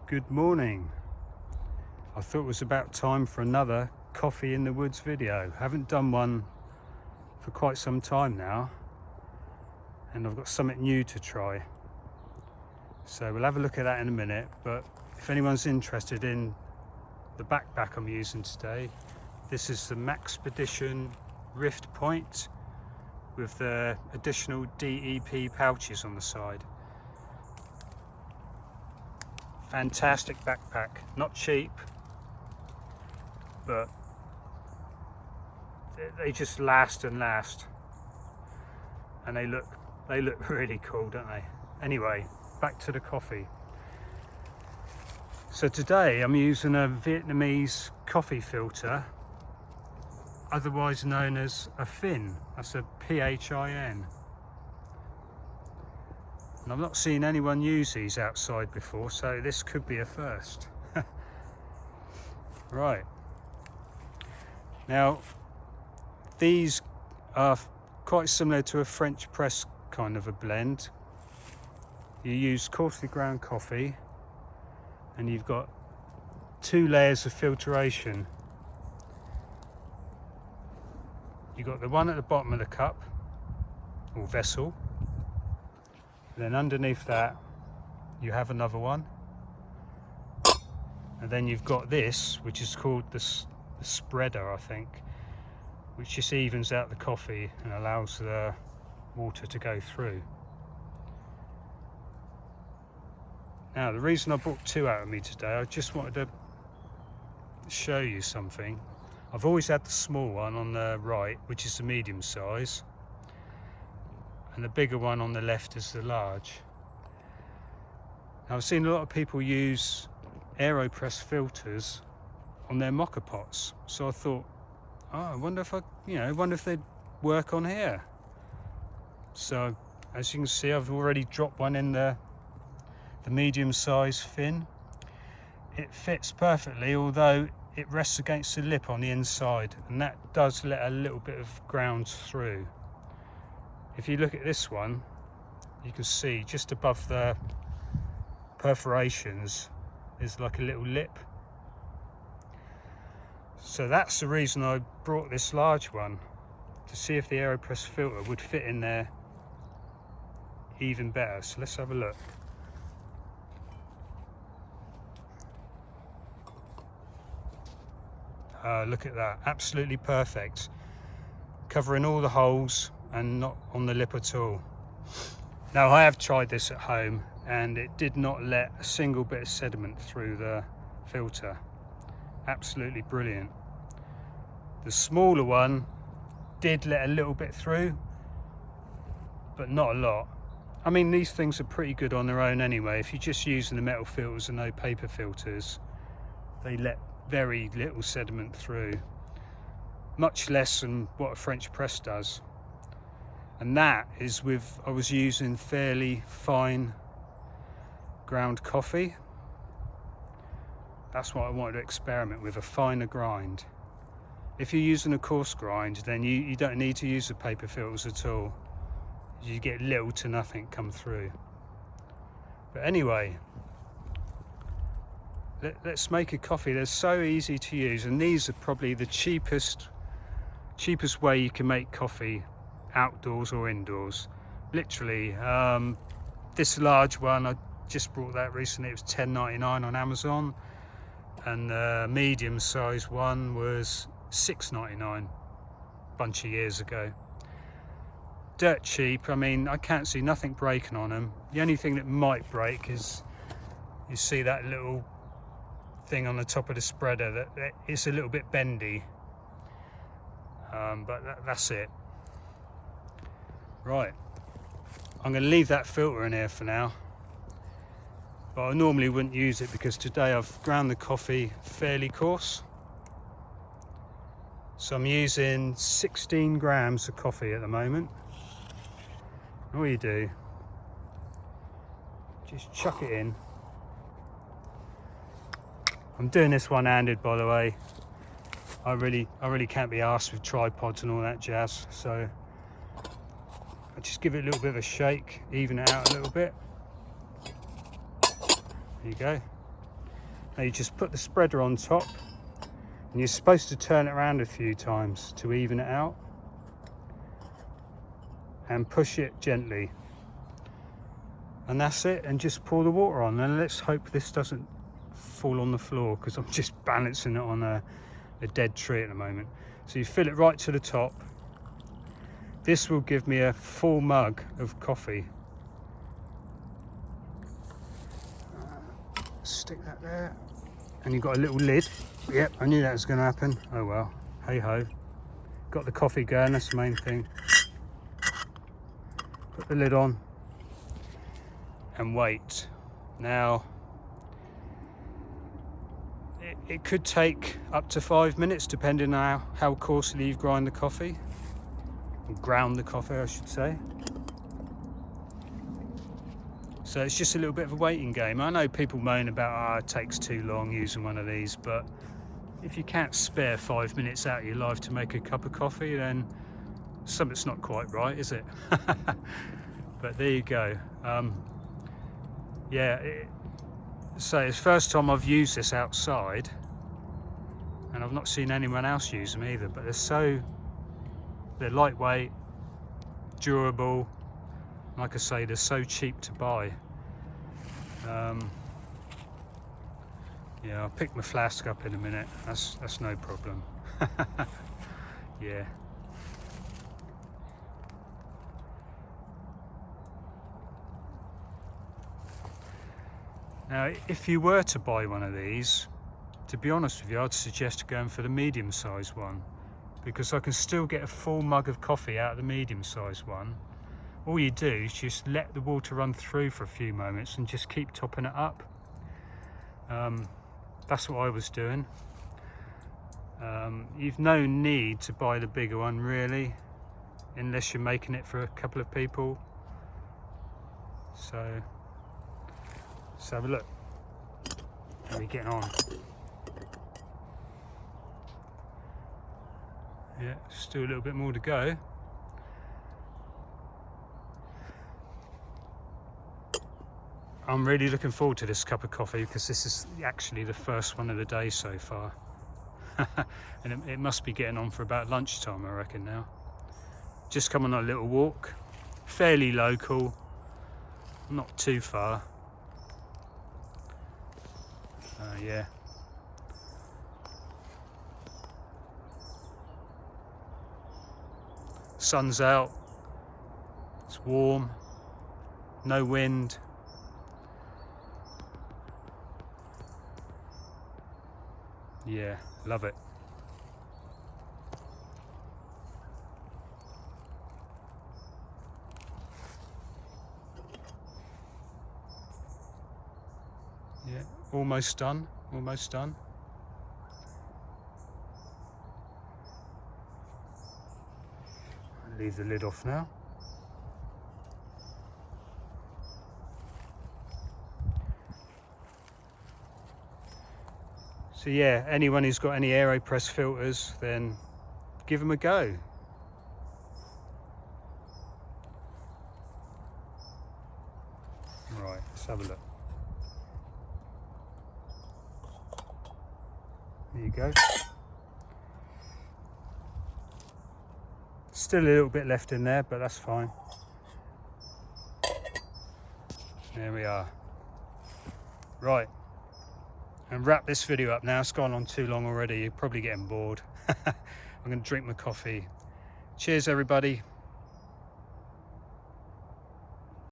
Good morning. I thought it was about time for another coffee in the woods video. Haven't done one for quite some time now, and I've got something new to try. So we'll have a look at that in a minute, but if anyone's interested in the backpack I'm using today, this is the Maxpedition Rift Point with the additional DEP pouches on the side. Fantastic backpack, not cheap, but they just last and last, and they look really cool, don't they? Anyway, back to the coffee. So today I'm using a Vietnamese coffee filter, otherwise known as a Phin. That's a Phin. And I've not seen anyone use these outside before, so this could be a first. Right. Now, these are quite similar to a French press kind of a blend. You use coarsely ground coffee, and you've got 2 layers of filtration. You've got the one at the bottom of the cup, or vessel. And then underneath that, you have another one. And then you've got this, which is called the spreader, I think, which just evens out the coffee and allows the water to go through. Now, the reason I brought 2 out with me today, I just wanted to show you something. I've always had the small one on the right, which is the medium size, and the bigger one on the left is the large. Now, I've seen a lot of people use Aeropress filters on their mocha pots, so I thought, oh, I wonder if they'd work on here. So, as you can see, I've already dropped one in the medium size Phin. It fits perfectly, although it rests against the lip on the inside, and that does let a little bit of ground through. If you look at this one, you can see just above the perforations is like a little lip. So that's the reason I brought this large one, to see if the Aeropress filter would fit in there even better. So let's have a look. Look at that, absolutely perfect, covering all the holes and not on the lip at all. Now, I have tried this at home and it did not let a single bit of sediment through the filter. Absolutely brilliant. The smaller one did let a little bit through, but not a lot. I mean, these things are pretty good on their own anyway. If you're just using the metal filters and no paper filters, they let very little sediment through, much less than what a French press does. And that is with, I was using fairly fine ground coffee. That's what I wanted to experiment with, a finer grind. If you're using a coarse grind, then you don't need to use the paper filters at all. You get little to nothing come through. But anyway, let's make a coffee. They're so easy to use, and these are probably the cheapest way you can make coffee, outdoors or indoors. Literally, this large one, I just bought that recently. It was $10.99 on Amazon, and the medium size one was $6.99 a bunch of years ago. Dirt cheap. I mean, I can't see nothing breaking on them. The only thing that might break is, you see that little thing on the top of the spreader, that it's a little bit bendy, but that's it. Right, I'm going to leave that filter in here for now, but I normally wouldn't use it because today I've ground the coffee fairly coarse. So I'm using 16 grams of coffee at the moment. All you do, just chuck it in. I'm doing this one-handed, by the way. I really can't be arsed with tripods and all that jazz, so I just give it a little bit of a shake, even it out a little bit. There you go. Now you just put the spreader on top, and you're supposed to turn it around a few times to even it out, and push it gently, and that's it. And just pour the water on, and let's hope this doesn't fall on the floor, because I'm just balancing it on a dead tree at the moment. So you fill it right to the top. This will give me a full mug of coffee. Stick that there, and you've got a little lid. Yep, I knew that was going to happen. Oh well, hey ho. Got the coffee going, that's the main thing. Put the lid on and wait. Now it could take up to 5 minutes depending on how coarsely you've ground the coffee. Ground the coffee, I should say. So it's just a little bit of a waiting game. I know people moan about, it takes too long using one of these, but if you can't spare 5 minutes out of your life to make a cup of coffee, then something's not quite right, is it? But there you go. Yeah, so it's the first time I've used this outside, and I've not seen anyone else use them either, but they're lightweight, durable. Like I say, they're so cheap to buy. Yeah, I'll pick my flask up in a minute. That's no problem. Yeah. Now, if you were to buy one of these, to be honest with you, I'd suggest going for the medium-sized one, because I can still get a full mug of coffee out of the medium-sized one. All you do is just let the water run through for a few moments and just keep topping it up. That's what I was doing. You've no need to buy the bigger one really, unless you're making it for a couple of people. So let's have a look. How are we getting on? Yeah, still a little bit more to go. I'm really looking forward to this cup of coffee, because this is actually the first one of the day so far. And it must be getting on for about lunchtime, I reckon now. Just come on a little walk, fairly local, not too far. Yeah. Sun's out, it's warm, no wind. Yeah, love it. Yeah, almost done, almost done. I'll leave the lid off now. So yeah, anyone who's got any Aeropress filters, then give them a go. Right, let's have a look. There you go. Still a little bit left in there, but that's fine. There we are. Right. And wrap this video up now. It's gone on too long already. You're probably getting bored. I'm going to drink my coffee. Cheers, everybody.